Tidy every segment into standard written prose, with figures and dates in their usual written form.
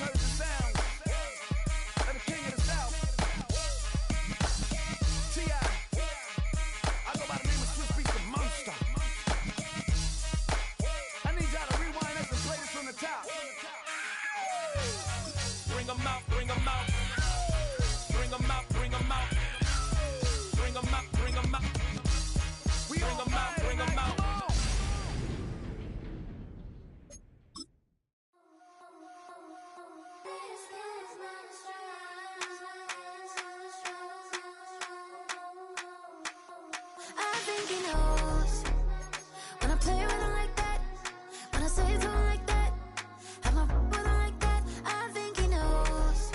heard the sound of the king of the south. T.I. I go by the name of Swiss Beats the Monster. I need y'all to rewind this and play this from the top. Bring 'em out, bring 'em out. Bring 'em out, bring 'em out. Bring 'em out, bring 'em out. Bring 'em out, bring 'em out. I think he knows when I play with him like that, when I say it to him like that, have my with him like that. I think he knows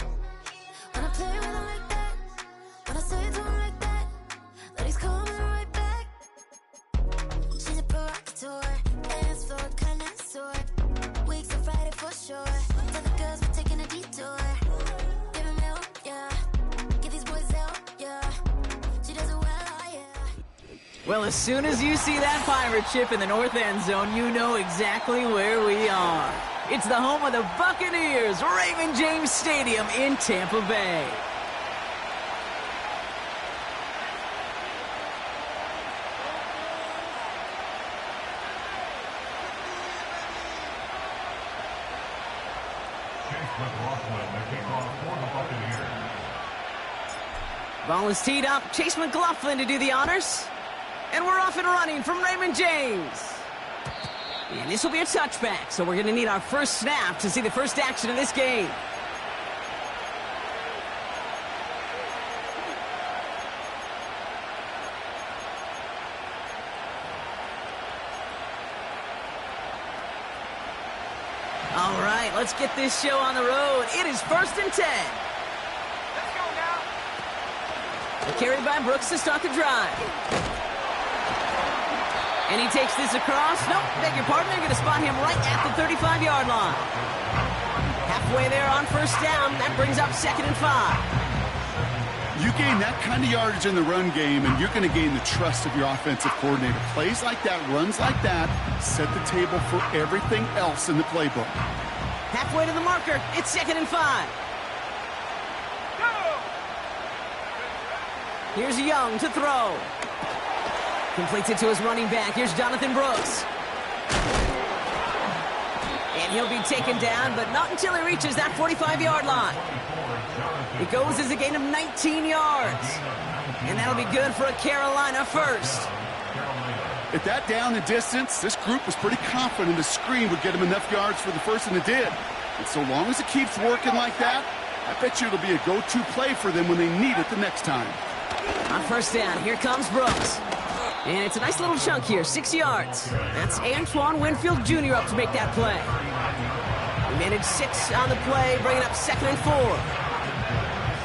when I play with him like that, when I say it to him like that, that he's coming right back. She's a provocateur, dance floor connoisseur, weeks of Friday for sure. Tell the girls we're taking a detour. Give him help, yeah. Get these boys out, yeah. She does it well, oh yeah. Well, as soon as you see that pirate ship in the north end zone, you know exactly where we are. It's the home of the Buccaneers, Raymond James Stadium in Tampa Bay. Ball is teed up. Chase McLaughlin to do the honors. And we're off and running from Raymond James. And this will be a touchback, so we're going to need our first snap to see the first action of this game. All right, let's get this show on the road. It is 1st and 10. Let's go now. Carried by Brooks to start the drive. And he takes this across. Nope, beg your pardon. They're going to spot him right at the 35-yard line. Halfway there on first down. That brings up 2nd and 5. You gain that kind of yardage in the run game, and you're going to gain the trust of your offensive coordinator. Plays like that, runs like that, set the table for everything else in the playbook. Halfway to the marker. It's 2nd and 5. Here's Young to throw. Completes it to his running back. Here's Jonathan Brooks. And he'll be taken down, but not until he reaches that 45-yard line. It goes as a gain of 19 yards. And that'll be good for a Carolina first. At that down and distance, this group was pretty confident a screen would get him enough yards for the first, and it did. And so long as it keeps working like that, I bet you it'll be a go-to play for them when they need it the next time. On first down, here comes Brooks. And it's a nice little chunk here, 6 yards. That's Antoine Winfield Jr. up to make that play. He managed 6 on the play, bringing up 2nd and 4.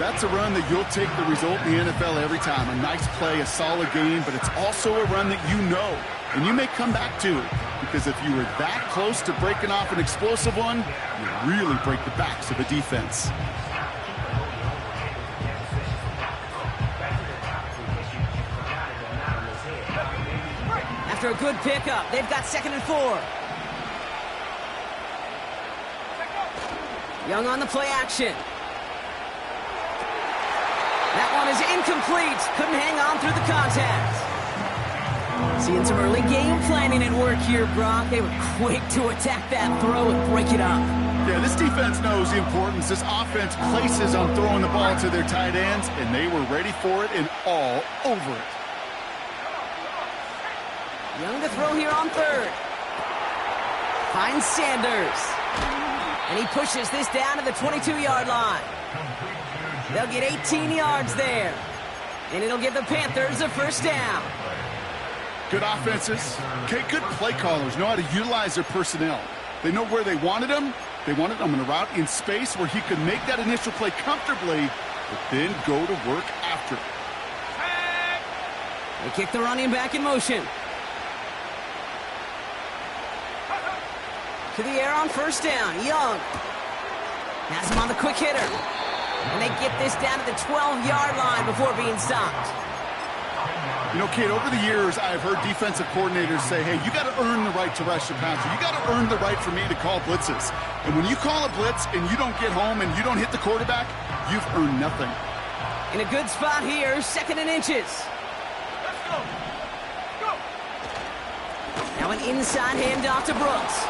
That's a run that you'll take the result in the NFL every time. A nice play, a solid game, but it's also a run that you know, and you may come back to it. Because if you were that close to breaking off an explosive one, you really break the backs of a defense. After a good pickup, they've got 2nd and 4. Young on the play action. That one is incomplete. Couldn't hang on through the contact. Seeing some early game planning at work here, Brock. They were quick to attack that throw and break it up. Yeah, this defense knows the importance this offense places on throwing the ball to their tight ends, and they were ready for it and all over it. Young to throw here on 3rd. Finds Sanders. And he pushes this down to the 22-yard line. They'll get 18 yards there. And it'll give the Panthers a first down. Good offenses. Okay, good play callers know how to utilize their personnel. They know where they wanted them. They wanted them in a route in space where he could make that initial play comfortably, but then go to work after it. They kick the running back in motion. To the air on first down. Young has him on the quick hitter. And they get this down to the 12-yard line before being stopped. You know, Kate, over the years, I've heard defensive coordinators say, hey, you got to earn the right to rush the passer. You got to earn the right for me to call blitzes. And when you call a blitz and you don't get home and you don't hit the quarterback, you've earned nothing. In a good spot here, 2nd and inches. Let's go. Go. Now an inside handoff to Brooks.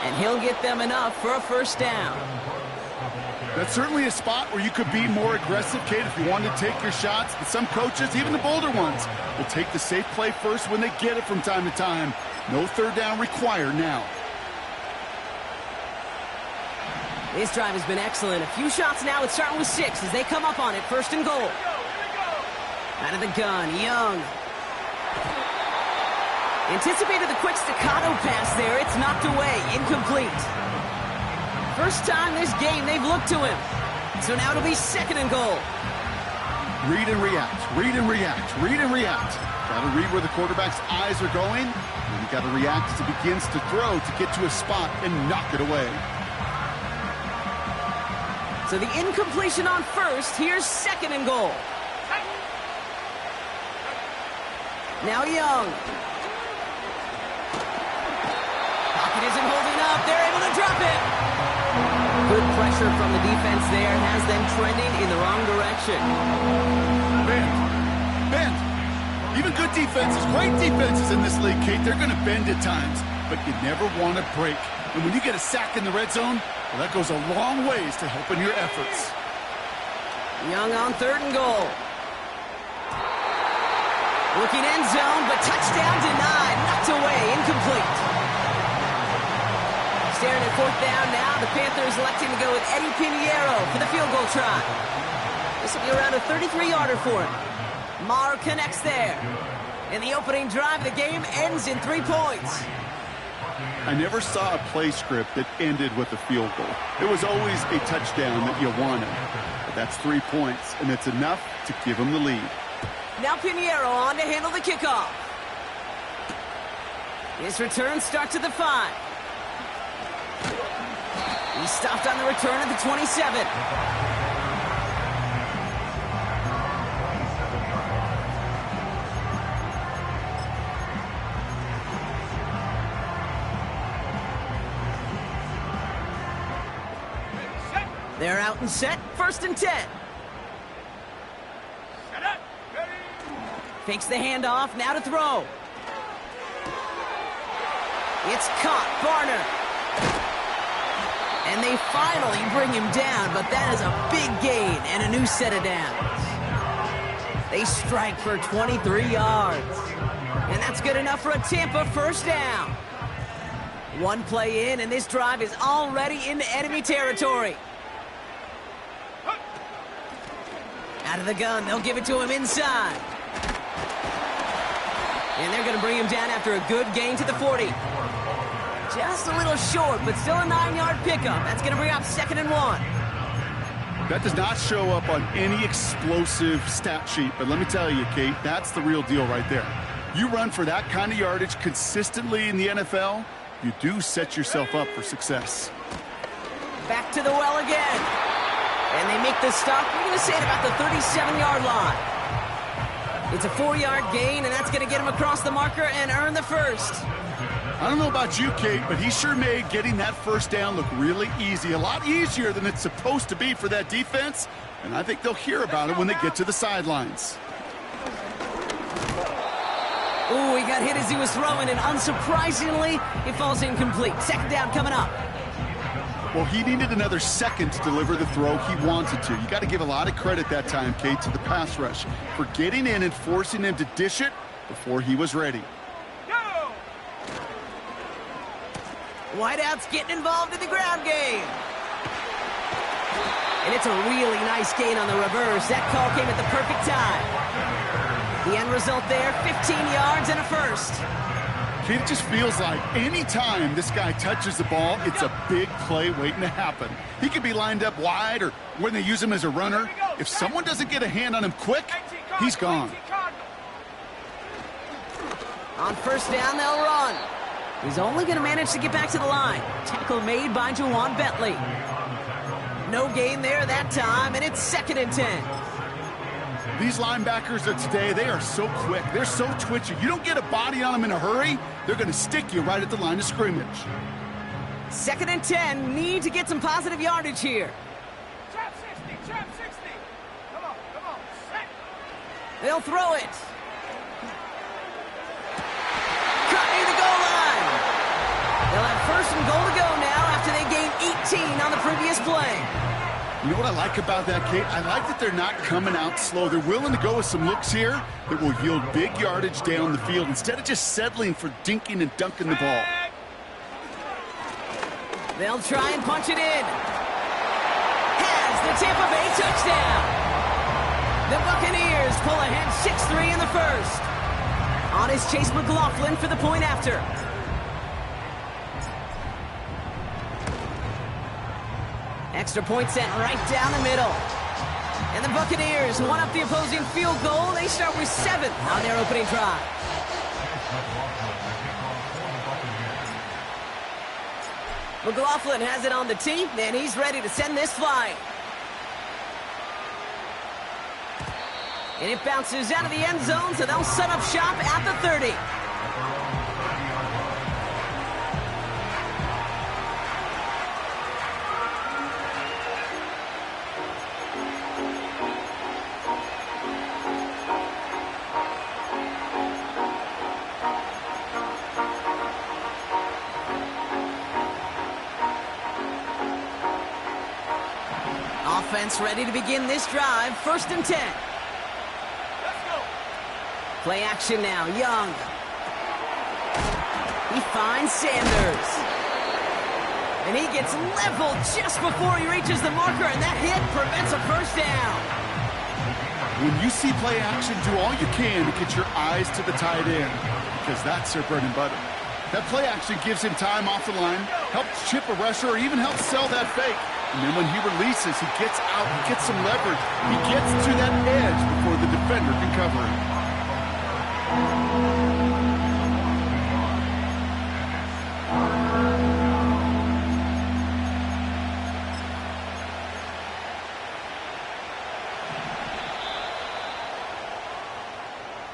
And he'll get them enough for a first down. That's certainly a spot where you could be more aggressive, Kate, if you wanted to take your shots. But some coaches, even the bolder ones, will take the safe play first when they get it from time to time. No third down required now. This drive has been excellent. A few shots now. It's starting with 6 as they come up on it. 1st and goal. Out of the gun, Young. Anticipated the quick staccato pass there. It's knocked away. Incomplete. First time this game they've looked to him. So now it'll be 2nd and goal. Read and react, read and react, read and react. Got to read where the quarterback's eyes are going. And you got to react as he begins to throw to get to a spot and knock it away. So the incompletion on 1st. Here's 2nd and goal. Now Young. Pocket isn't holding up. They're able to drop it. Good pressure from the defense there has them trending in the wrong direction. Bend. Even good defenses, great defenses in this league, Kate, they're going to bend at times, but you never want to break. And when you get a sack in the red zone, well, that goes a long ways to helping your efforts. Young on 3rd and goal. Looking end zone, but touchdown denied. Knocked away, incomplete. Staring at 4th down now, the Panthers electing to go with Eddie Pinheiro for the field goal try. This will be around a 33-yarder for him. Maher connects there. And the opening drive of the game ends in 3 points. I never saw a play script that ended with a field goal. It was always a touchdown that you wanted. But that's 3 points, and it's enough to give them the lead. Now Pinheiro on to handle the kickoff. His return starts at the 5. He stopped on the return at the 27. They're out and set. 1st and 10. Set up. Ready. Fakes the handoff. Now to throw. It's caught. Barner. And they finally bring him down, but that is a big gain and a new set of downs. They strike for 23 yards. And that's good enough for a Tampa first down. One play in, and this drive is already into enemy territory. Out of the gun, they'll give it to him inside. And they're going to bring him down after a good gain to the 40. Just a little short, but still a 9-yard pickup. That's going to bring up 2nd and 1. That does not show up on any explosive stat sheet, but let me tell you, Kate, that's the real deal right there. You run for that kind of yardage consistently in the NFL, you do set yourself up for success. Back to the well again. And they make the stop, we're going to say, at about the 37-yard line. It's a 4-yard gain, and that's going to get him across the marker and earn the first. I don't know about you, Kate, but he sure made getting that first down look really easy. A lot easier than it's supposed to be for that defense. And I think they'll hear about it when they get to the sidelines. Ooh, he got hit as he was throwing, and unsurprisingly, it falls incomplete. 2nd down coming up. Well, he needed another second to deliver the throw he wanted to. You got to give a lot of credit that time, Kate, to the pass rush for getting in and forcing him to dish it before he was ready. Wideout's getting involved in the ground game. And it's a really nice gain on the reverse. That call came at the perfect time. The end result there, 15 yards and a first. Kate, it just feels like any time this guy touches the ball, it's a big play waiting to happen. He could be lined up wide, or when they use him as a runner. If someone doesn't get a hand on him quick, he's gone. On 1st down, they'll run. He's only going to manage to get back to the line. Tackle made by Juwan Bentley. No gain there that time, and it's 2nd and 10. These linebackers of today, they are so quick. They're so twitchy. You don't get a body on them in a hurry, they're going to stick you right at the line of scrimmage. 2nd and 10. Need to get some positive yardage here. Trap 60, trap 60. Come on, set. They'll throw it. Cut near the goal line. They'll have 1st and goal to go now after they gained 18 on the previous play. You know what I like about that, Kate? I like that they're not coming out slow. They're willing to go with some looks here that will yield big yardage down the field instead of just settling for dinking and dunking the ball. They'll try and punch it in. Has the Tampa Bay touchdown. The Buccaneers pull ahead 6-3 in the 1st. On is Chase McLaughlin for the point after. Extra point sent right down the middle. And the Buccaneers one up the opposing field goal. They start with 7 on their opening drive. McLaughlin has it on the tee, and he's ready to send this flying. And it bounces out of the end zone, so they'll set up shop at the 30. Offense ready to begin this drive. 1st and 10. Let's go. Play action now. Young. He finds Sanders. And he gets leveled just before he reaches the marker, and that hit prevents a 1st down. When you see play action, do all you can to get your eyes to the tight end, because that's their bread and butter. That play action gives him time off the line, helps chip a rusher, or even helps sell that fake. And then when he releases, he gets out, he gets some leverage. He gets to that edge before the defender can cover him.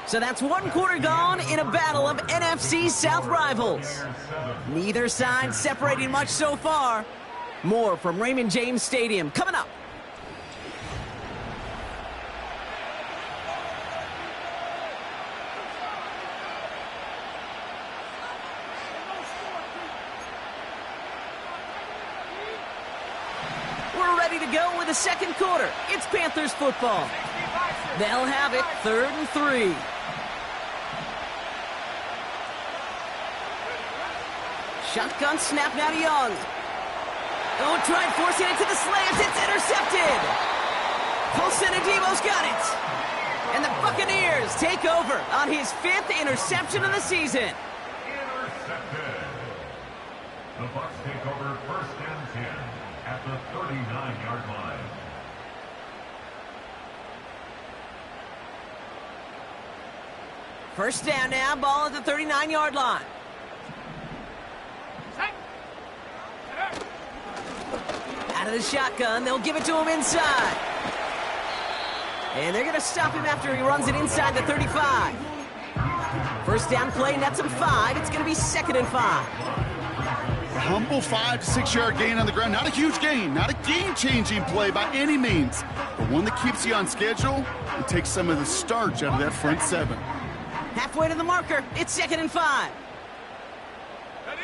So that's 1 quarter gone in a battle of NFC South rivals. Neither side separating much so far. More from Raymond James Stadium coming up. We're ready to go with the 2nd quarter. It's Panthers football. They'll have it 3rd and 3. Shotgun snap now to Young. Don't try and force it into the slants. It's intercepted. Paulson Adebo's got it. And the Buccaneers take over on his 5th interception of the season. Intercepted. The Bucs take over 1st and 10 at the 39-yard line. First down now, ball at the 39-yard line. Out of the shotgun, they'll give it to him inside. And they're going to stop him after he runs it inside the 35. First down play, nets him 5. It's going to be 2nd and 5. A humble 5 to 6 yard gain on the ground. Not a huge gain, not a game-changing play by any means, but one that keeps you on schedule and takes some of the starch out of that front 7. Halfway to the marker, it's 2nd and 5. Ready?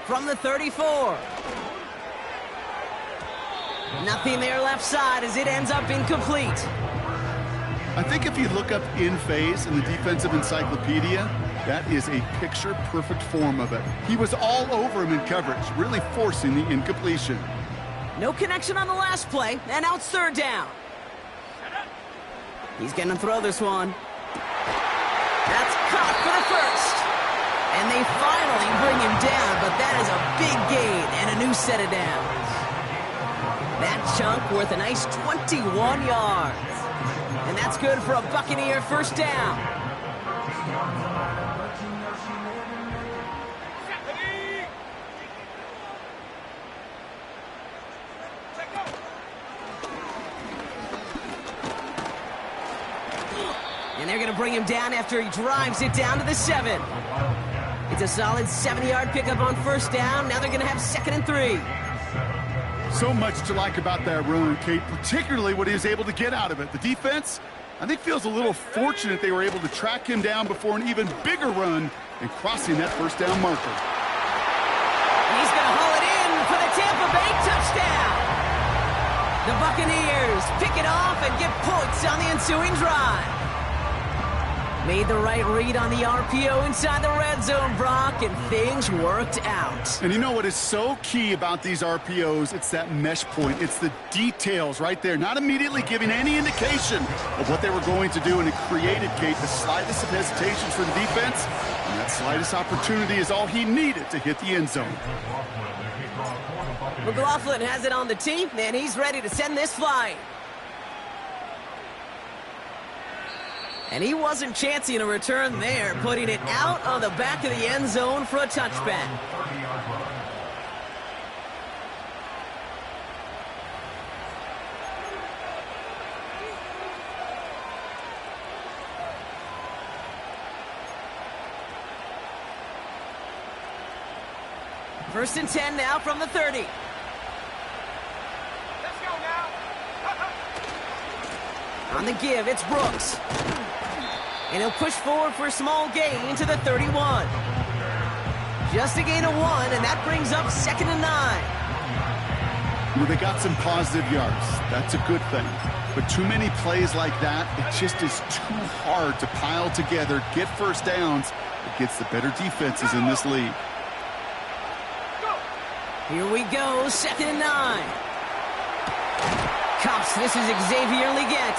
From the 34. Nothing there left side as it ends up incomplete. I think if you look up in phase in the defensive encyclopedia, that is a picture-perfect form of it. He was all over him in coverage, really forcing the incompletion. No connection on the last play, and now it's 3rd down. He's going to throw this one. That's caught for the 1st. And they finally bring him down, but that is a big gain and a new set of downs. That chunk worth a nice 21 yards. And that's good for a Buccaneer 1st down. they're going to bring him down after he drives it down to the 7. It's a solid 7-yard pickup on first down. Now they're going to have 2nd and 3. So much to like about that run, Kate, particularly what he was able to get out of it. The defense, I think, feels a little fortunate they were able to track him down before an even bigger run and crossing that first down marker. He's going to haul it in for the Tampa Bay touchdown. The Buccaneers pick it off and get points on the ensuing drive. Made the right read on the RPO inside the red zone, Brock, and things worked out. And you know what is so key about these RPOs? It's that mesh point. It's the details right there, not immediately giving any indication of what they were going to do, and it created, Kate, the slightest of hesitations for the defense, and that slightest opportunity is all he needed to hit the end zone. McLaughlin has it on the tee, and he's ready to send this flying. And he wasn't chancing a return there, putting it out on the back of the end zone for a touchback. First and 10 now from the 30. Let's go now. On the give, it's Brooks. And he'll push forward for a small gain to the 31. Just a gain of 1, and that brings up 2nd and 9. Well, they got some positive yards. That's a good thing. But too many plays like that, it just is too hard to pile together, get first downs against the better defenses in this league. Here we go, 2nd and 9. Cops, this is Xavier Leggett.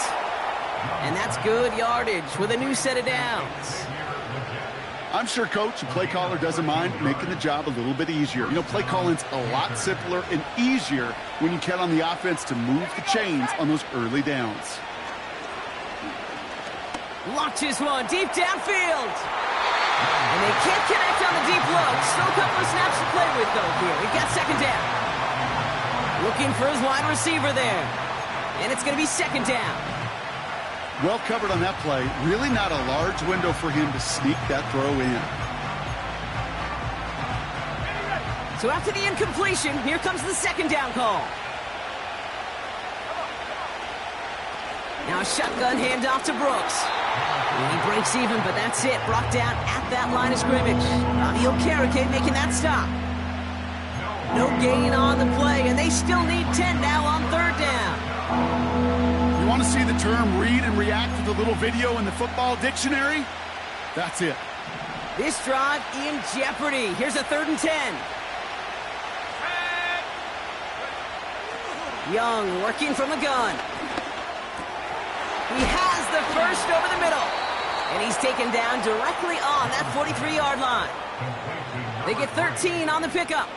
And that's good yardage with a new set of downs. I'm sure coach and play caller doesn't mind making the job a little bit easier. You know, play calling's a lot simpler and easier when you count on the offense to move the chains on those early downs. Launches one deep downfield. And they can't connect on the deep look. Still a couple of snaps to play with, though, here. We've got 2nd down. Looking for his wide receiver there. And it's going to be 2nd down. Well covered on that play. Really not a large window for him to sneak that throw in. So after the incompletion, here comes the 2nd down call. Now a shotgun handoff to Brooks. And he breaks even, but that's it. Brought down at that line of scrimmage. Fabio Carrique making that stop. No gain on the play, and they still need 10 now on 3rd down. You want to see the term read and react with a little video in the football dictionary? That's it. This drive in jeopardy. Here's a 3rd and 10. Young working from the gun. He has the first over the middle. And he's taken down directly on that 43-yard line. They get 13 on the pickup.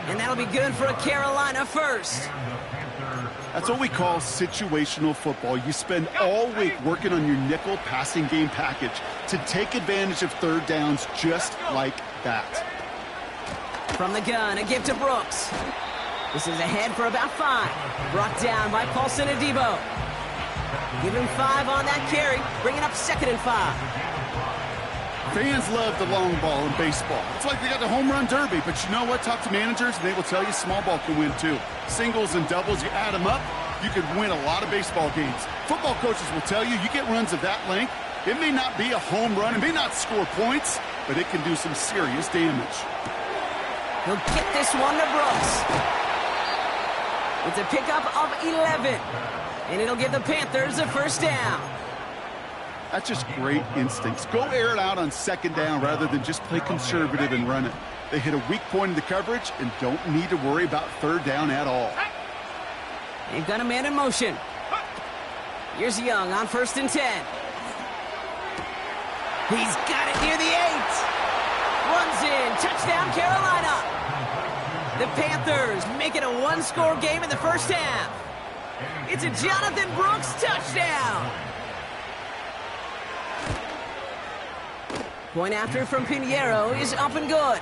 And that'll be good for a Carolina first. That's what we call situational football. You spend all week working on your nickel passing game package to take advantage of 3rd downs just like that. From the gun, a give to Brooks. This is ahead for about 5. Brought down by Paulson Adebo. Give him 5 on that carry, bringing up 2nd and 5. Fans love the long ball in baseball. It's like they got the home run derby, but you know what? Talk to managers, and they will tell you small ball can win too. Singles and doubles, you add them up, you could win a lot of baseball games. Football coaches will tell you, you get runs of that length, it may not be a home run, it may not score points, but it can do some serious damage. He'll get this one to Brooks. It's a pickup of 11. And it'll give the Panthers a first down. That's just great instincts. Go air it out on 2nd down rather than just play conservative and run it. They hit a weak point in the coverage and don't need to worry about 3rd down at all. They've got a man in motion. Here's Young on 1st and 10. He's got it near the 8. Runs in. Touchdown, Carolina. The Panthers make it a 1-score game in the first half. It's a Jonathan Brooks touchdown. Point after from Pinheiro is up and good.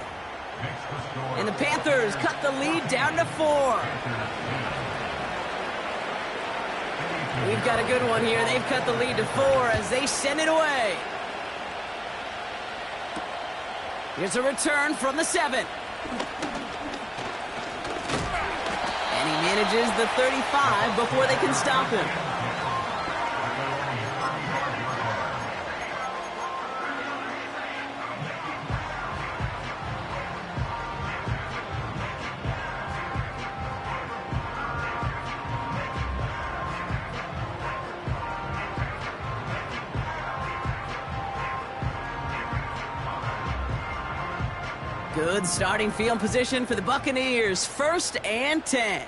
And the Panthers cut the lead down to 4. We've got a good one here. They've cut the lead to 4 as they send it away. Here's a return from the 7. And he manages the 35 before they can stop him. Good starting field position for the Buccaneers. 1st and 10.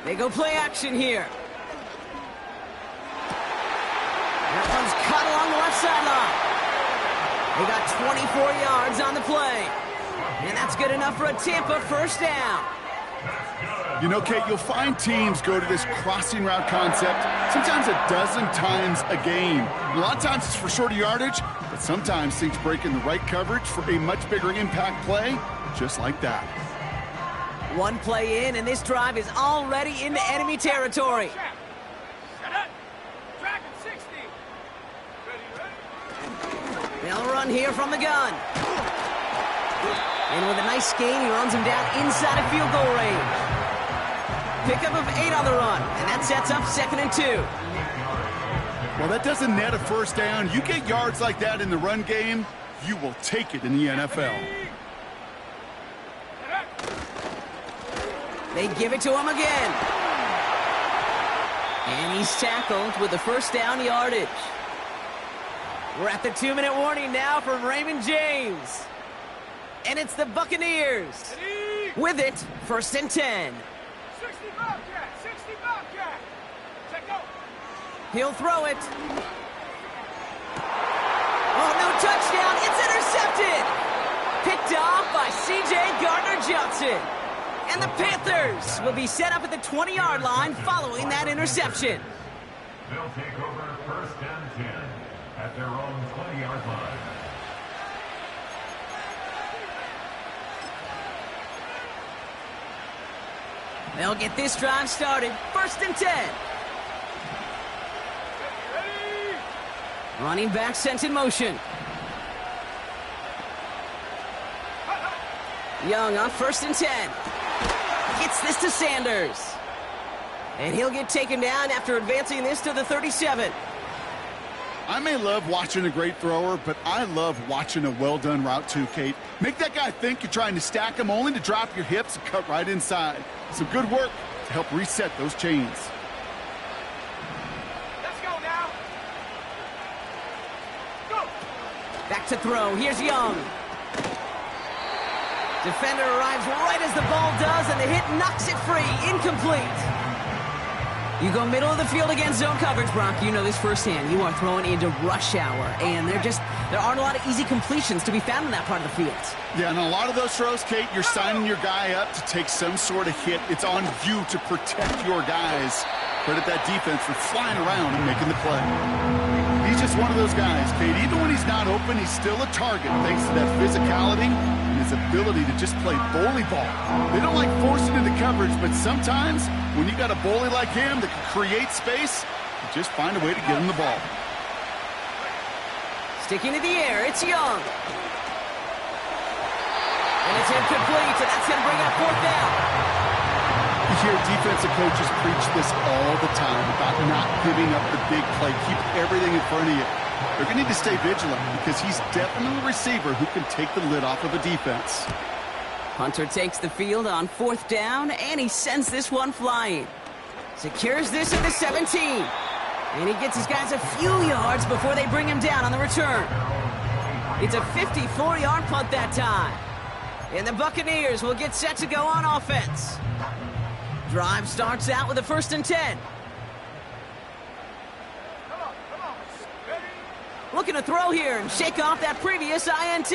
They go play action here. That one's cut along the left sideline. They got 24 yards on the play. And that's good enough for a Tampa 1st down. You know, Kate, you'll find teams go to this crossing route concept sometimes a dozen times a game. A lot of times it's for shorter yardage, but sometimes things break in the right coverage for a much bigger impact play, just like that. One play in, and this drive is already into enemy territory. They'll run here from the gun. And with a nice gain, he runs him down inside of field goal range. Pickup of 8 on the run, and that sets up 2nd and 2. Well, that doesn't net a 1st down. You get yards like that in the run game, you will take it in the NFL. They give it to him again. And he's tackled with the 1st down yardage. We're at the 2-minute warning now from Raymond James. And it's the Buccaneers. With it, 1st and 10. 60 Bobcat! 60 Bobcat! Check go! He'll throw it. Oh, no touchdown. It's intercepted. Picked off by C.J. Gardner-Johnson. And the Panthers will be set up at the 20-yard line following that interception. They'll take over 1st and 10 at their own 20-yard line. They'll get this drive started. 1st and 10. Running back sent in motion. Young on 1st and 10. Gets this to Sanders. And he'll get taken down after advancing this to the 37. I may love watching a great thrower, but I love watching a well-done route too, Kate. Make that guy think you're trying to stack him only to drop your hips and cut right inside. Some good work to help reset those chains. Let's go now! Go! Back to throw. Here's Young. Defender arrives right as the ball does, and the hit knocks it free. Incomplete. You go middle of the field against zone coverage, Brock. You know this firsthand. You are throwing into rush hour, and there aren't a lot of easy completions to be found in that part of the field. Yeah, and a lot of those throws, Kate, you're signing your guy up to take some sort of hit. It's on you to protect your guys. Credit that defense for flying around and making the play. He's just one of those guys, Kate. Even when he's not open, he's still a target thanks to that physicality and his ability to just play bully ball. They don't like forcing into coverage, but sometimes when you got a bully like him that can create space, you just find a way to get him the ball. Sticking to the air, it's Young. And it's incomplete, so that's going to bring up 4th down. You hear defensive coaches preach this all the time about not giving up the big play. Keep everything in front of you. They're going to need to stay vigilant because he's definitely a receiver who can take the lid off of a defense. Hunter takes the field on 4th down, and he sends this one flying. Secures this at the 17. And he gets his guys a few yards before they bring him down on the return. It's a 54-yard punt that time. And the Buccaneers will get set to go on offense. Drive starts out with a 1st and 10. Looking to throw here and shake off that previous INT.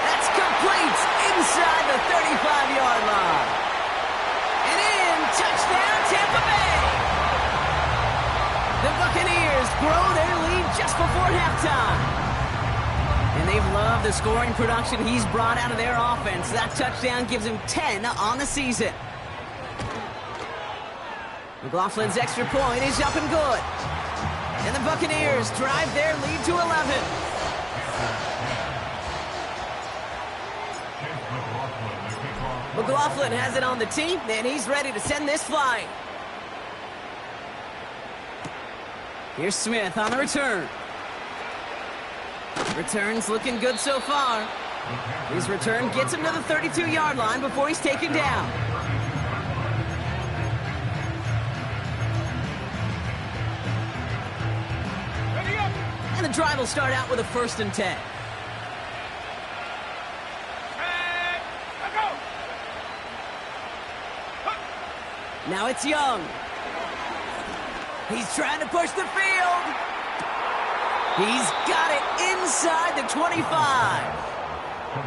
That's complete inside the 35-yard line. And in, touchdown, Tampa Bay. The Buccaneers grow their lead just before halftime. And they've loved the scoring production he's brought out of their offense. That touchdown gives him 10 on the season. McLaughlin's extra point is up and good. And the Buccaneers drive their lead to 11. McLaughlin has it on the tee, and he's ready to send this flying. Here's Smith on the return. Return's looking good so far. His return gets him to the 32-yard line before he's taken down. And the drive will start out with a 1st and 10. Now it's Young. He's trying to push the field. He's got it inside the 25.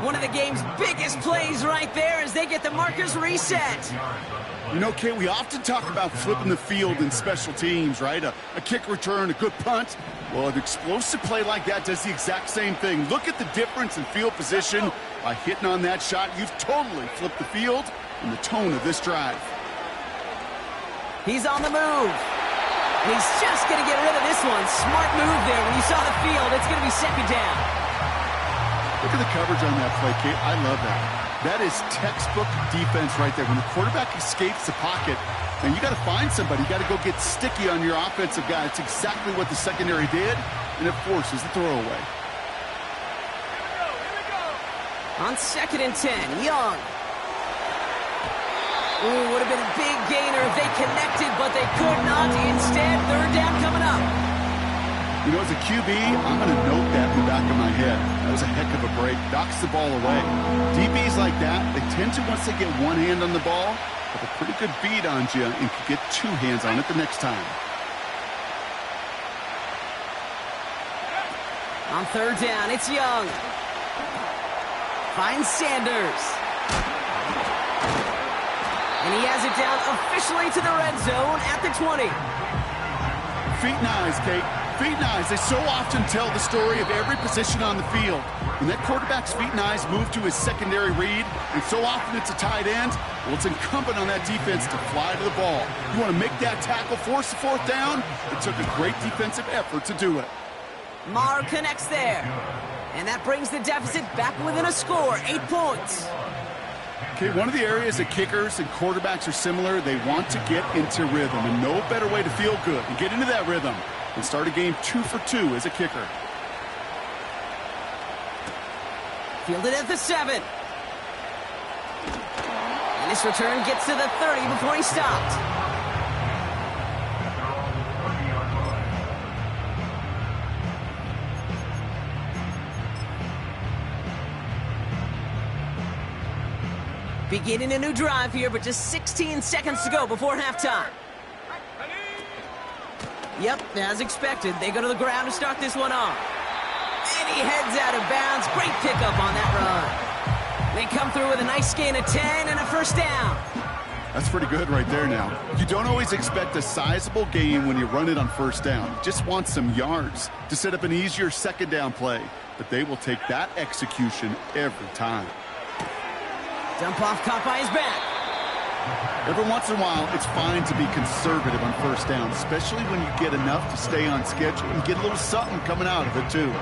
One of the game's biggest plays right there as they get the markers reset. You know, Kate, we often talk about flipping the field in special teams, right? A kick return, a good punt. Well, an explosive play like that does the exact same thing. Look at the difference in field position. By hitting on that shot, you've totally flipped the field and the tone of this drive. He's on the move. And he's just going to get rid of this one. Smart move there. When you saw the field, it's going to be 2nd down. Look at the coverage on that play, Kate. I love that. That is textbook defense right there. When the quarterback escapes the pocket, and you got to find somebody. You got to go get sticky on your offensive guy. It's exactly what the secondary did, and it forces the throwaway. On 2nd and 10, Young. Ooh, would have been a big gainer if they connected, but they could not. Instead, 3rd down coming up. You know, as a QB, I'm going to note that in the back of my head. That was a heck of a break. Knocks the ball away. DBs like that, they tend to, once they get one hand on the ball, have a pretty good beat on you and can get 2 hands on it the next time. On 3rd down, it's Young. Finds Sanders. And he has it down officially to the red zone at the 20. Feet and eyes, Kate. Feet and eyes. They so often tell the story of every position on the field. When that quarterback's feet and eyes move to his secondary read, and so often it's a tight end, well, it's incumbent on that defense to fly to the ball. You want to make that tackle, force the 4th down? It took a great defensive effort to do it. Marr connects there. And that brings the deficit back within a score, 8 points. Okay, one of the areas that kickers and quarterbacks are similar, they want to get into rhythm, and no better way to feel good and get into that rhythm and start a game 2 for 2 as a kicker. Fielded at the 7. And this return gets to the 30 before he stopped. Beginning a new drive here, but just 16 seconds to go before halftime. Yep, as expected, they go to the ground to start this one off. And he heads out of bounds. Great pickup on that run. They come through with a nice gain of 10 and a 1st down. That's pretty good right there now. You don't always expect a sizable gain when you run it on 1st down. You just want some yards to set up an easier 2nd down play. But they will take that execution every time. Dump off caught by his back. Every once in a while, it's fine to be conservative on 1st down, especially when you get enough to stay on schedule and get a little something coming out of it, too.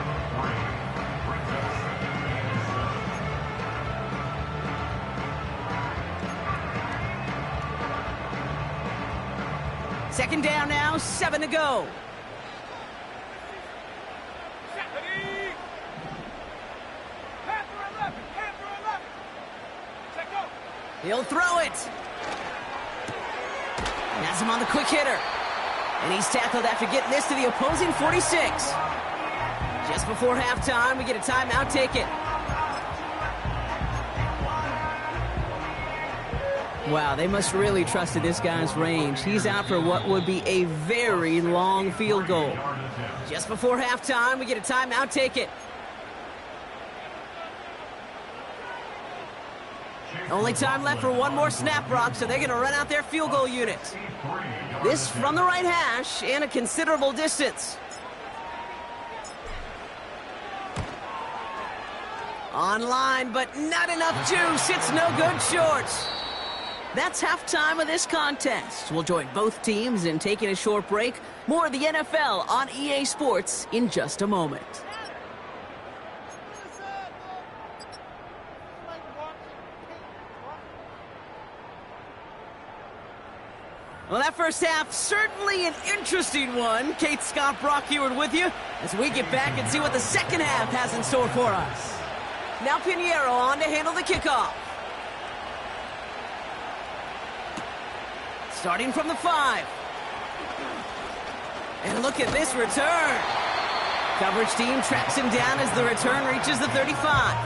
Second down now, 7 to go. He'll throw it. Has him on the quick hitter. And he's tackled after getting this to the opposing 46. Just before halftime, we get a timeout. Take it. Wow, they must really trusted this guy's range. He's out for what would be a very long field goal. Just before halftime, we get a timeout. Take it. Only time left for one more snap, Brock, so they're going to run out their field goal unit. This from the right hash and a considerable distance. On line, but not enough juice. It's no good short. That's halftime of this contest. We'll join both teams in taking a short break. More of the NFL on EA Sports in just a moment. Well, that first half, certainly an interesting one. Kate, Scott, Brock Heward with you as we get back and see what the second half has in store for us. Now Pinheiro on to handle the kickoff. Starting from the 5. And look at this return. Coverage team tracks him down as the return reaches the 35.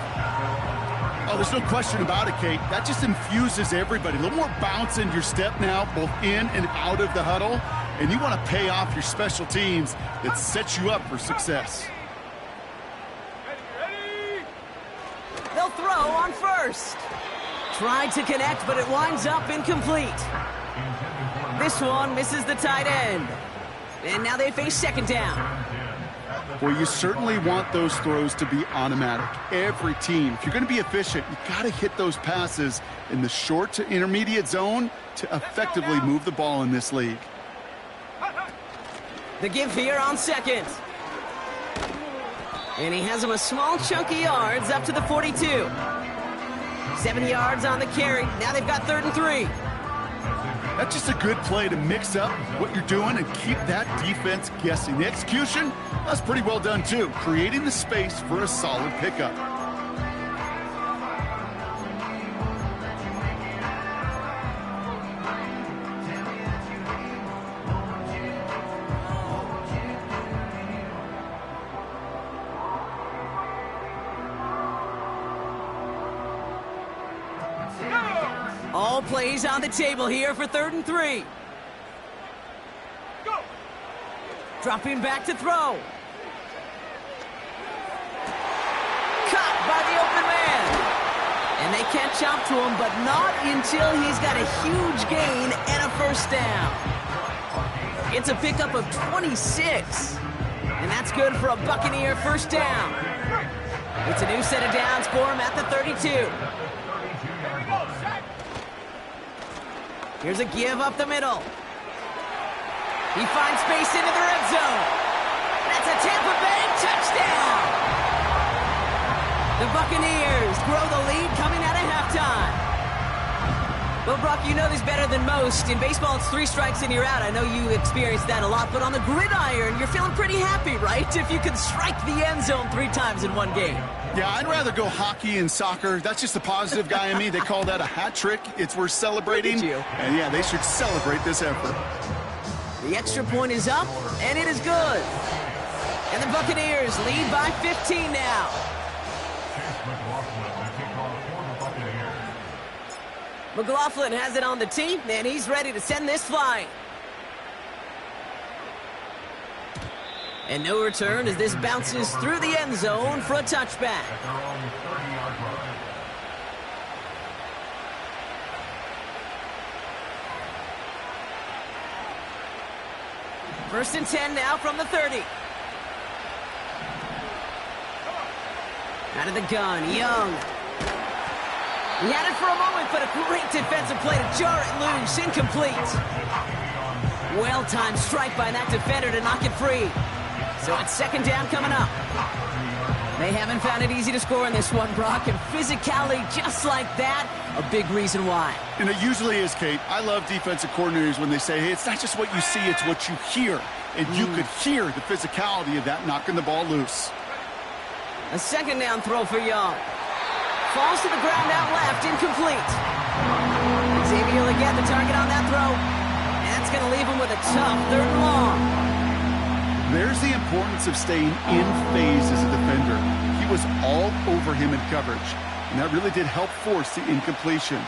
Oh, there's no question about it, Kate. That just infuses everybody. A little more bounce in your step now, both in and out of the huddle. And you want to pay off your special teams that sets you up for success. They'll throw on first. Tried to connect, but it winds up incomplete. This one misses the tight end. And now they face second down. Well, you certainly want those throws to be automatic. Every team, if you're going to be efficient, you got to hit those passes in the short to intermediate zone to effectively move the ball in this league. The give here on second. And he has him a small chunk of yards up to the 42. 7 yards on the carry. Now they've got 3rd and 3. That's just a good play to mix up what you're doing and keep that defense guessing. The execution, that's pretty well done too, creating the space for a solid pickup. All plays on the table here for 3rd and 3. Go. Dropping back to throw. Caught by the open man. And they catch up to him, but not until he's got a huge gain and a first down. It's a pickup of 26. And that's good for a Buccaneer first down. It's a new set of downs for him at the 32. Here's a give up the middle. He finds space into the red zone. That's a Tampa Bay touchdown. The Buccaneers grow the lead coming out of halftime. Well, Brock, you know this better than most. In baseball, it's 3 strikes and you're out. I know you experienced that a lot, but on the gridiron, you're feeling pretty happy, right? If you could strike the end zone 3 times in one game. Yeah, I'd rather go hockey and soccer. That's just the positive guy in me. They call that a hat trick. It's worth celebrating. Look at you. And yeah, they should celebrate this effort. The extra point is up, and it is good. And the Buccaneers lead by 15 now. McLaughlin has it on the tee, and he's ready to send this flying. And no return as this bounces through the end zone for a touchback. First and 10 now from the 30. Out of the gun, Young. He had it for a moment, but a great defensive play to jar it loose, incomplete. Well-timed strike by that defender to knock it free. So it's second down coming up. They haven't found it easy to score in this one, Brock, and physicality just like that, a big reason why. And it usually is, Kate. I love defensive coordinators when they say, hey, it's not just what you see, it's what you hear. And you could hear the physicality of that knocking the ball loose. A second down throw for Young. Falls to the ground out left, incomplete. Xavier Legette, the target on that throw. And that's going to leave him with a tough 3rd and long. There's the importance of staying in phase as a defender. He was all over him in coverage, and that really did help force the incompletion.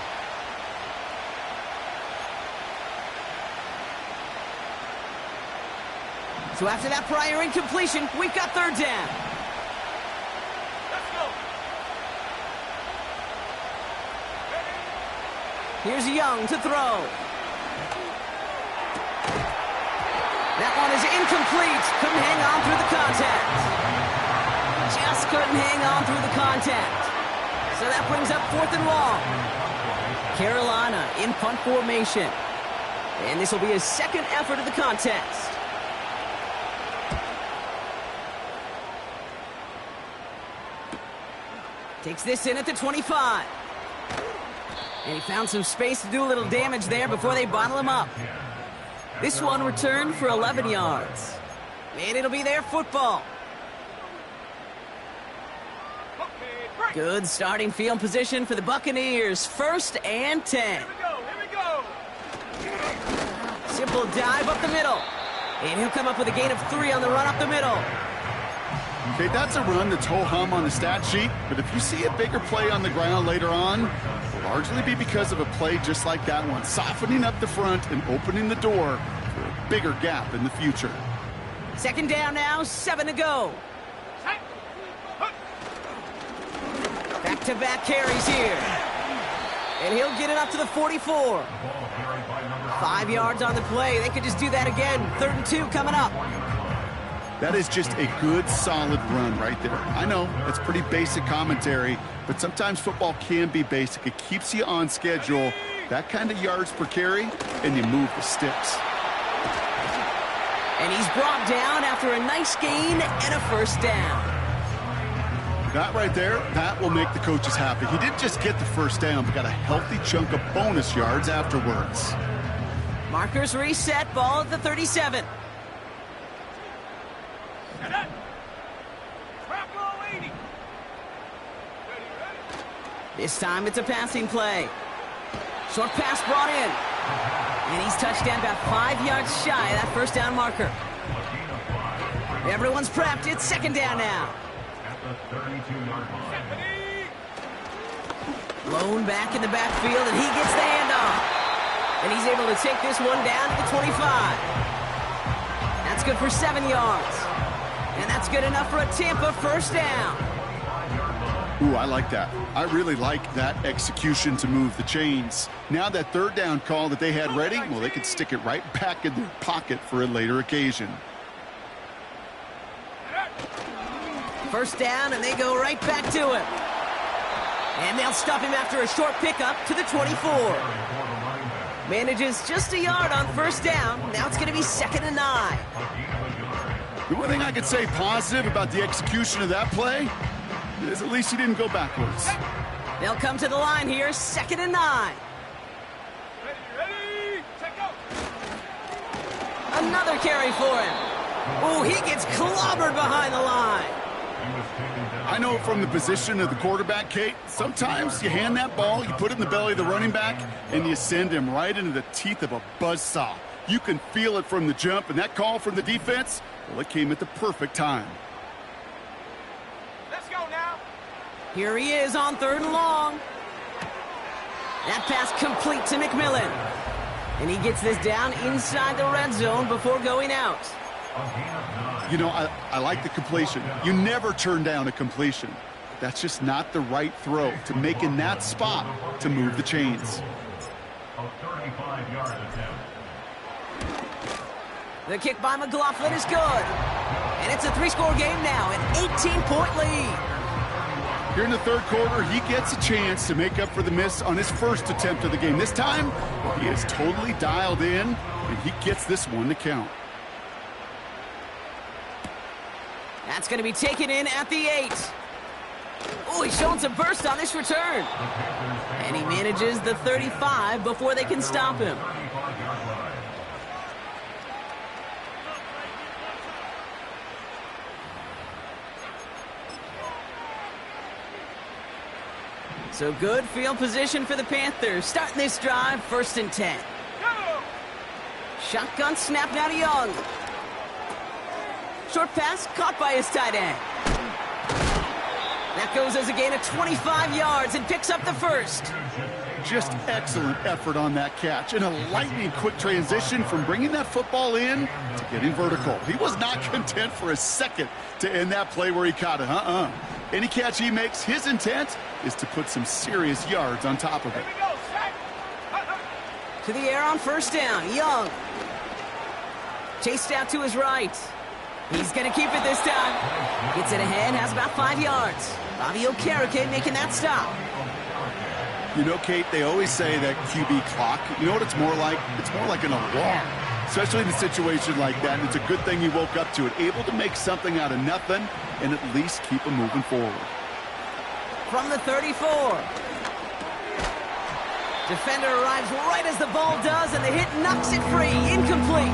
So after that prior incompletion, we've got 3rd down. Let's go. Here's Young to throw. That one is incomplete. Couldn't hang on through the contact. Just couldn't hang on through the contact. So that brings up 4th and long. Carolina in punt formation. And this will be his second effort of the contest. Takes this in at the 25. And he found some space to do a little damage there before they bottle him up. This one returned for 11 yards. And it'll be their football. Good starting field position for the Buccaneers. 1st and 10. Here we go. Simple dive up the middle. And he'll come up with a gain of 3 on the run up the middle. Okay, that's a run that's ho-hum on the stat sheet, but if you see a bigger play on the ground later on, it'll largely be because of a play just like that one, softening up the front and opening the door for a bigger gap in the future. 2nd down now, 7 to go. Back-to-back carries here. And he'll get it up to the 44. 5 yards on the play. They could just do that again. 3rd and 2 coming up. That is just a good, solid run right there. I know, it's pretty basic commentary, but sometimes football can be basic. It keeps you on schedule, that kind of yards per carry, and you move the sticks. And he's brought down after a nice gain and a 1st down. That right there, that will make the coaches happy. He didn't just get the 1st down, but got a healthy chunk of bonus yards afterwards. Markers reset, ball at the 37. This time it's a passing play. Short pass brought in. And he's touchdown about 5 yards shy of that 1st down marker. Everyone's prepped. It's 2nd down now. At the 32-yard line. Blown back in the backfield, and he gets the handoff. And he's able to take this one down to the 25. That's good for 7 yards. And that's good enough for a Tampa 1st down. Ooh, I like that. I really like that execution to move the chains. Now that 3rd down call that they had ready, well, they could stick it right back in their pocket for a later occasion. 1st down, and they go right back to him. And they'll stop him after a short pickup to the 24. Manages just a yard on 1st down. Now it's going to be 2nd and 9. The one thing I could say positive about the execution of that play is at least he didn't go backwards. They'll come to the line here, 2nd and 9. Ready, check out. Another carry for him. Oh, he gets clobbered behind the line. I know from the position of the quarterback, Kate, sometimes you hand that ball, you put it in the belly of the running back, and you send him right into the teeth of a buzzsaw. You can feel it from the jump, and that call from the defense, well, it came at the perfect time. Let's go now. Here he is on 3rd and long. That pass complete to McMillan. And he gets this down inside the red zone before going out. You know, I like the completion. You never turn down a completion. That's just not the right throw to make in that spot to move the chains. A 35-yard attempt. The kick by McLaughlin is good. And it's a 3-score game now, an 18-point lead. Here in the 3rd quarter, he gets a chance to make up for the miss on his 1st attempt of the game. This time, he is totally dialed in, and he gets this one to count. That's going to be taken in at the 8. Oh, he's showing some burst on this return. And he manages the 35 before they can stop him. So good field position for the Panthers. Starting this drive, 1st and 10. Shotgun snap now to Young. Short pass caught by his tight end. That goes as a gain of 25 yards and picks up the 1st. Just excellent effort on that catch and a lightning quick transition from bringing that football in to getting vertical. He was not content for a second to end that play where he caught it. Any catch he makes, his intent is to put some serious yards on top of it. To the air on 1st down, Young. Chased out to his right. He's going to keep it this time. Gets it ahead, has about 5 yards. Bobby Okereke making that stop. You know, Kate, they always say that QB clock, you know what it's more like? It's more like an alarm, especially in a situation like that. And it's a good thing you woke up to it, able to make something out of nothing and at least keep them moving forward. From the 34. Defender arrives right as the ball does, and the hit knocks it free. Incomplete.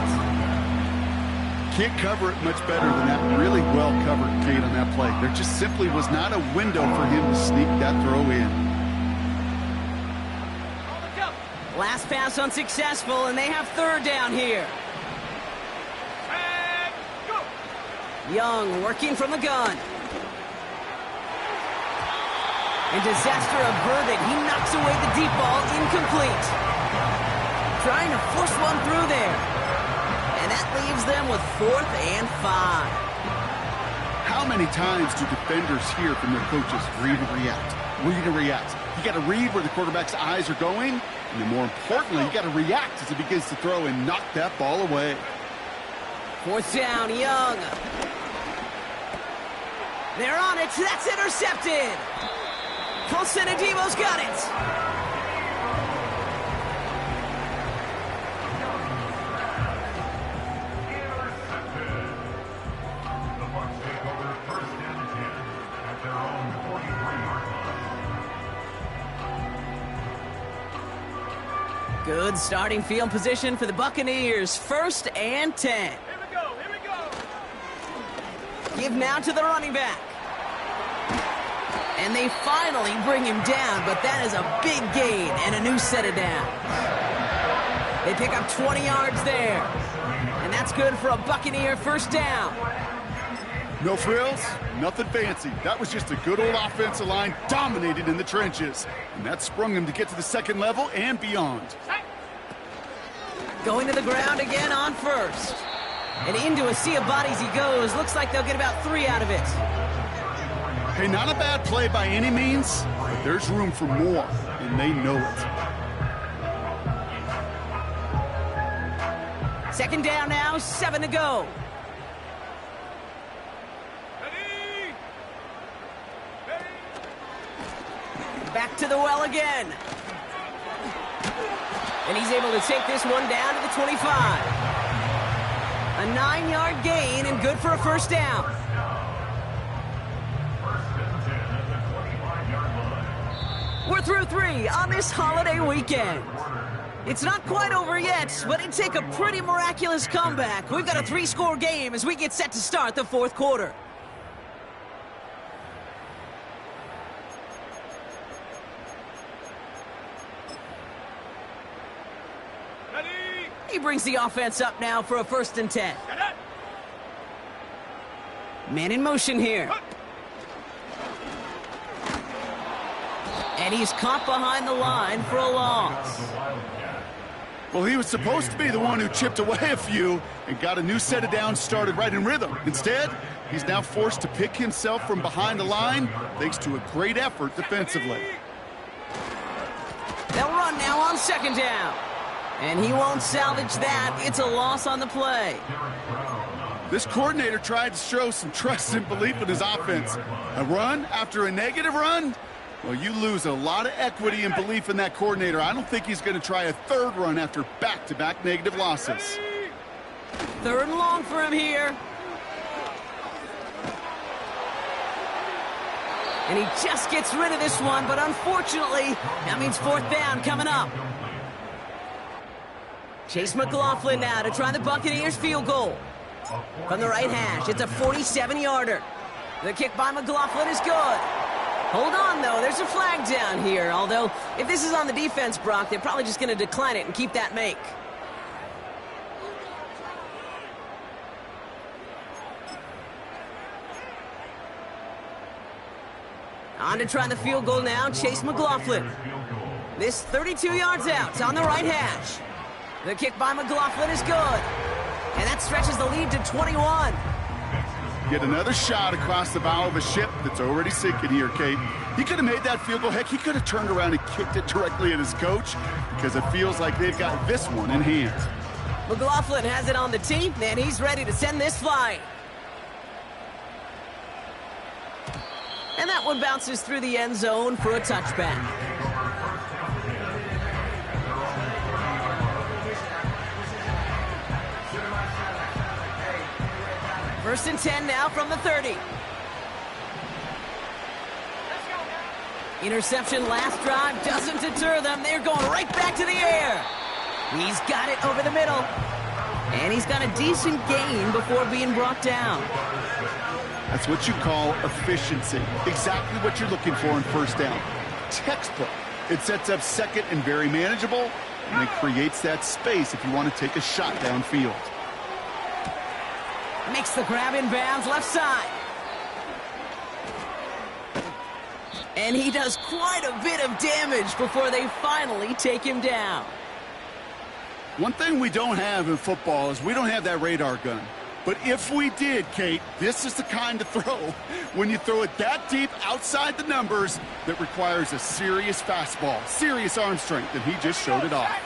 Can't cover it much better than that. Really well covered, Kate, on that play. There just simply was not a window for him to sneak that throw in. Last pass unsuccessful, and they have third down here. And go. Young working from the gun. And disaster averted. He knocks away the deep ball, incomplete. Trying to force one through there. And that leaves them with 4th and 5. How many times do defenders hear from their coaches, read and react, read and react? You got to read where the quarterback's eyes are going, and then more importantly, you got to react as he begins to throw and knock that ball away. 4th down, Young. They're on it. That's intercepted. Colson Adibo's got it. The Bucs take over 1st and 10 at their own 43-yard line. Good starting field position for the Buccaneers. 1st and 10. Here we go. Here we go. Give now to the running back. And they finally bring him down, but that is a big gain and a new set of downs. They pick up 20 yards there. And that's good for a Buccaneer 1st down. No frills, nothing fancy. That was just a good old offensive line dominated in the trenches. And that sprung them to get to the 2nd level and beyond. Going to the ground again on 1st. And into a sea of bodies he goes. Looks like they'll get about 3 out of it. Hey, not a bad play by any means, but there's room for more, and they know it. 2nd down now, 7 to go. Ready. Ready. Back to the well again. And he's able to take this one down to the 25. A 9-yard gain and good for a 1st down. We're through 3 on this holiday weekend. It's not quite over yet, but it'd take a pretty miraculous comeback. We've got a 3-score game as we get set to start the 4th quarter. Ready. He brings the offense up now for a 1st and 10. Get it. Man in motion here. And he's caught behind the line for a loss. Well, he was supposed to be the one who chipped away a few and got a new set of downs started right in rhythm. Instead, he's now forced to pick himself from behind the line thanks to a great effort defensively. They'll run now on 2nd down. And he won't salvage that. It's a loss on the play. This coordinator tried to show some trust and belief in his offense. A run after a negative run? Well, you lose a lot of equity and belief in that coordinator. I don't think he's going to try a 3rd run after back-to-back negative losses. 3rd and long for him here. And he just gets rid of this one, but unfortunately, that means 4th down coming up. Chase McLaughlin now to try the Buccaneers field goal. From the right hash, it's a 47-yarder. The kick by McLaughlin is good. Hold on, though. There's a flag down here. Although, if this is on the defense, Brock, they're probably just going to decline it and keep that make. On to try the field goal now, Chase McLaughlin. This 32 yards out on the right hash. The kick by McLaughlin is good. And that stretches the lead to 21. Get another shot across the bow of a ship that's already sinking here, Kate. He could have made that field goal. Heck, he could have turned around and kicked it directly at his coach because it feels like they've got this one in hand. McLaughlin has it on the tee, and he's ready to send this flying. And that one bounces through the end zone for a touchback. First and 10 now from the 30. Interception last drive doesn't deter them. They're going right back to the air. He's got it over the middle. And he's got a decent gain before being brought down. That's what you call efficiency. Exactly what you're looking for in first down. Textbook. It sets up second and very manageable, and it creates that space if you want to take a shot downfield. Makes the grab in bounds left side. And he does quite a bit of damage before they finally take him down. One thing we don't have in football is we don't have that radar gun. But if we did, Kate, this is the kind of throw, when you throw it that deep outside the numbers, that requires a serious fastball, serious arm strength, and he just showed it off.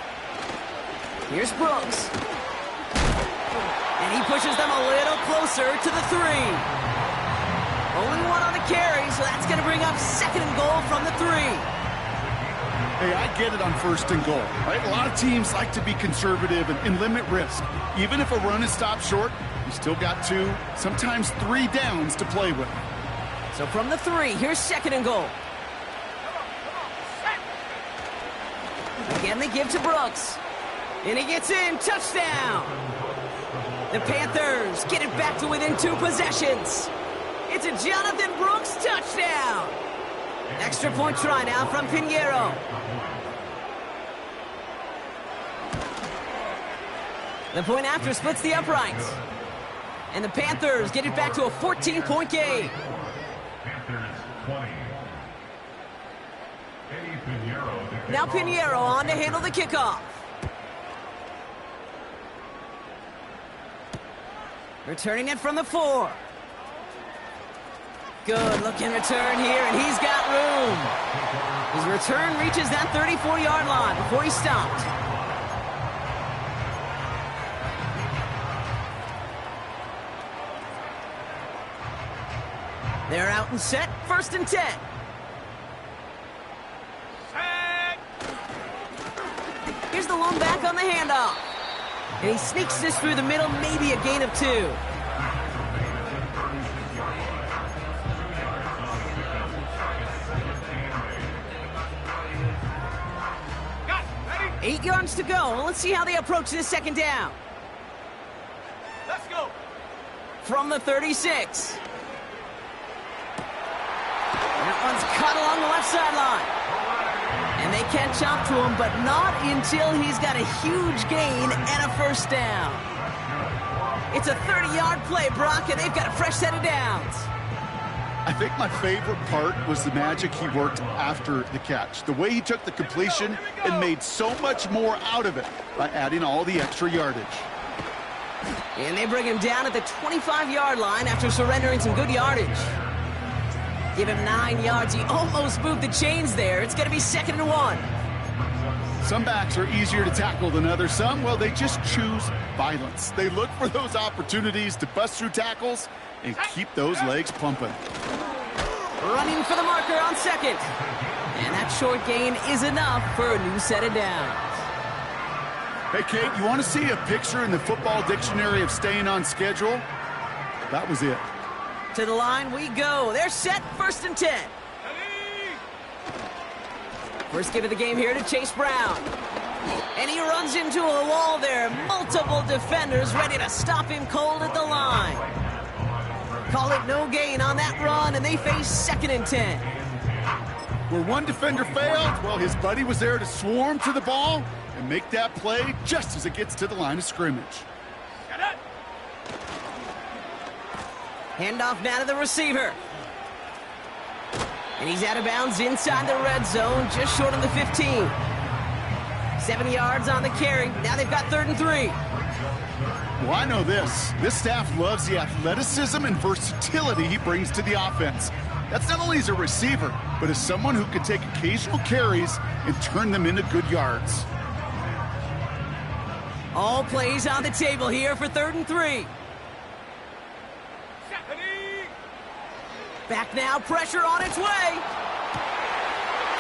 Here's Brooks. And he pushes them a little closer to the 3. Only one on the carry, so that's going to bring up second and goal from the 3. Hey, I get it on first and goal, right? A lot of teams like to be conservative and limit risk. Even if a run is stopped short, you still got 2, sometimes 3 downs to play with. So from the 3, here's second and goal. Again, they give to Brooks. And he gets in, touchdown! The Panthers get it back to within 2 possessions. It's a Jonathan Brooks touchdown! Extra point try now from Pinheiro. The point after splits the uprights. And the Panthers get it back to a 14-point game. Panthers 20. Eddie Pinheiro. Now Pinheiro on to handle the kickoff. Returning it from the 4. Good looking return here, and he's got room. His return reaches that 34-yard line before he stopped. They're out and set, first and 10. Here's the lone back on the handoff. And he sneaks this through the middle, maybe a gain of 2. Eight yards to go. Let's see how they approach this second down. Let's go. From the 36. That one's cut along the left sideline. And they catch up to him, but not until he's got a huge gain and a first down. It's a 30-yard play, Brock, and they've got a fresh set of downs. I think my favorite part was the magic he worked after the catch. The way he took the completion and made so much more out of it by adding all the extra yardage. And they bring him down at the 25-yard line after surrendering some good yardage. Give him 9 yards. He almost moved the chains there. It's going to be second and 1. Some backs are easier to tackle than others. Some, well, they just choose violence. They look for those opportunities to bust through tackles and keep those legs pumping. Running for the marker on second. And that short gain is enough for a new set of downs. Hey, Kate, you want to see a picture in the football dictionary of staying on schedule? That was it. To the line we go. They're set, first and 10. First give of the game here to Chase Brown. And he runs into a wall there. Multiple defenders ready to stop him cold at the line. Call it no gain on that run, and they face second and 10. Where one defender failed, well, his buddy was there to swarm to the ball and make that play just as it gets to the line of scrimmage. Handoff now to the receiver. And he's out of bounds inside the red zone, just short of the 15. 7 yards on the carry. Now they've got 3rd and 3. Well, I know this. This staff loves the athleticism and versatility he brings to the offense. That's not only as a receiver, but as someone who can take occasional carries and turn them into good yards. All plays on the table here for 3rd and 3. Back now, pressure on its way.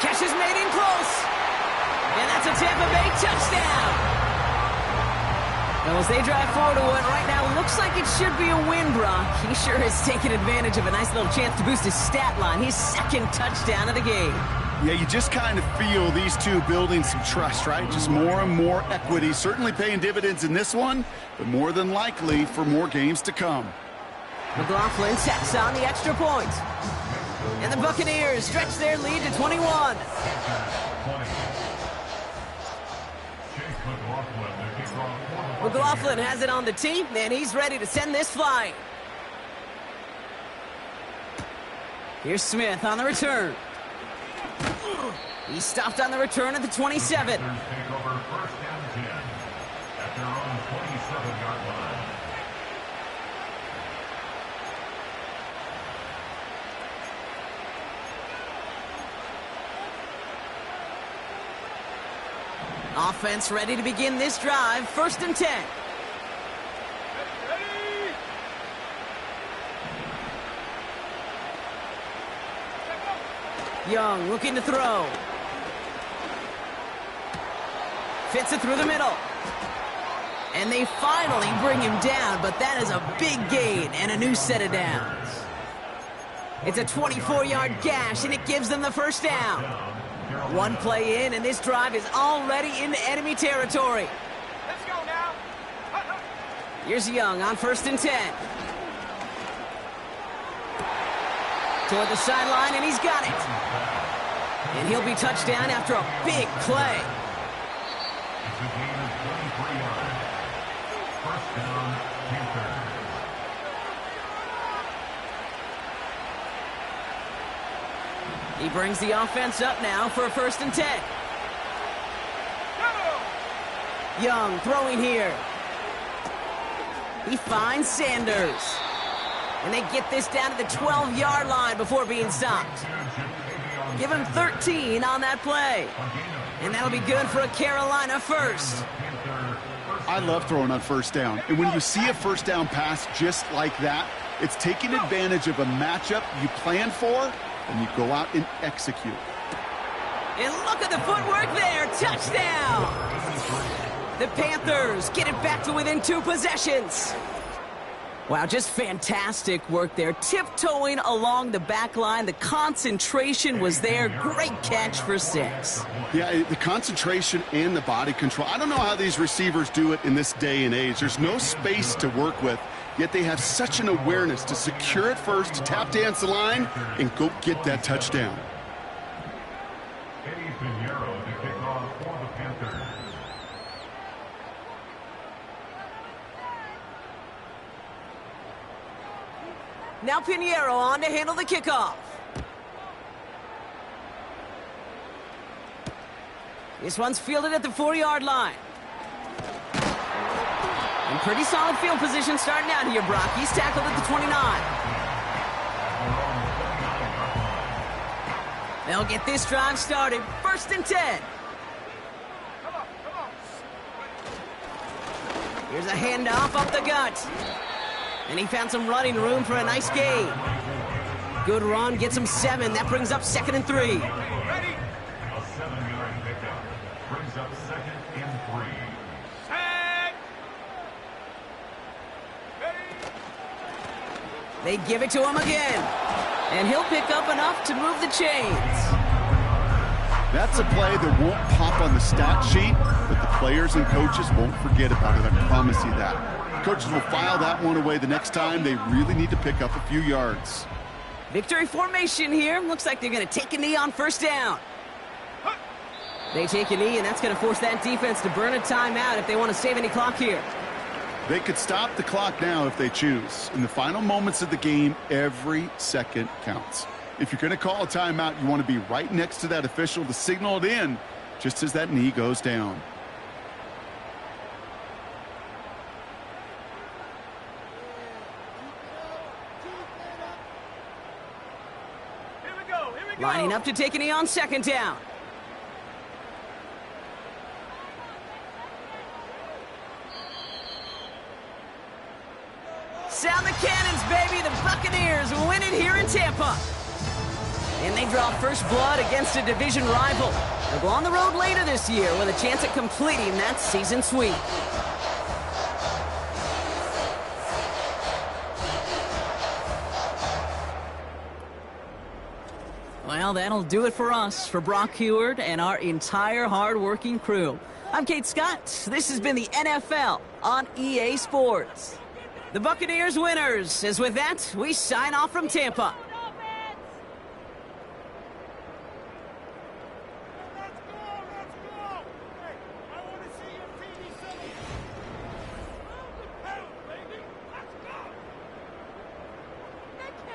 Catch is made in close. And that's a Tampa Bay touchdown. Well, as they drive forward to what right now looks like it should be a win, Brock. He sure has taken advantage of a nice little chance to boost his stat line. His second touchdown of the game. Yeah, you just kind of feel these two building some trust, right? Just more and more equity. Certainly paying dividends in this one, but more than likely for more games to come. McLaughlin sets on the extra point. And the Buccaneers stretch their lead to 21. McLaughlin has it on the tee, and he's ready to send this flying. Here's Smith on the return. He stopped on the return at the 27. Take over first and 10 at their own 27-yard line. Offense ready to begin this drive. First and 10. Young looking to throw. Fits it through the middle. And they finally bring him down, but that is a big gain and a new set of downs. It's a 24-yard gash, and it gives them the first down. One play in, and this drive is already into enemy territory. Let's go now. Here's Young on first and 10. Toward the sideline, and he's got it. And he'll be touched down after a big play. It's a gain of 23 yards. First down, Panthers. He brings the offense up now for a first and 10. Young throwing here. He finds Sanders. And they get this down to the 12-yard line before being stopped. Give him 13 on that play. And that'll be good for a Carolina first. I love throwing on first down. And when you see a first down pass just like that, it's taking advantage of a matchup you plan for, and you go out and execute. And look at the footwork there. Touchdown! The Panthers get it back to within 2 possessions. Wow, just fantastic work there. Tiptoeing along the back line. The concentration was there. Great catch for 6. Yeah, the concentration and the body control. I don't know how these receivers do it in this day and age. There's no space to work with, yet they have such an awareness to secure it first, to tap dance the line, and go get that touchdown. Eddie Pinheiro to kick off for the Panthers. Now Pinheiro on to handle the kickoff. This one's fielded at the 4-yard line. And pretty solid field position starting out here, Brock. He's tackled at the 29. They'll get this drive started. First and 10. Here's a handoff up the gut. And he found some running room for a nice gain. Good run, gets him 7. That brings up 2nd and 3. A 7-yard pickup brings up 2nd and 3. They give it to him again. And he'll pick up enough to move the chains. That's a play that won't pop on the stat sheet, but the players and coaches won't forget about it. I promise you that. Coaches will file that one away the next time. They really need to pick up a few yards. Victory formation here. Looks like they're going to take a knee on first down. They take a knee, and that's going to force that defense to burn a timeout if they want to save any clock here. They could stop the clock now if they choose. In the final moments of the game, every second counts. If you're going to call a timeout, you want to be right next to that official to signal it in just as that knee goes down. Lining up to take a knee on second down. Sound the cannons, baby. The Buccaneers win it here in Tampa. And they draw first blood against a division rival. They'll go on the road later this year with a chance at completing that season sweep. Well, that'll do it for us, for Brock Heward and our entire hard-working crew. I'm Kate Scott. This has been the NFL on EA Sports. The Buccaneers winners, as with that, we sign off from Tampa.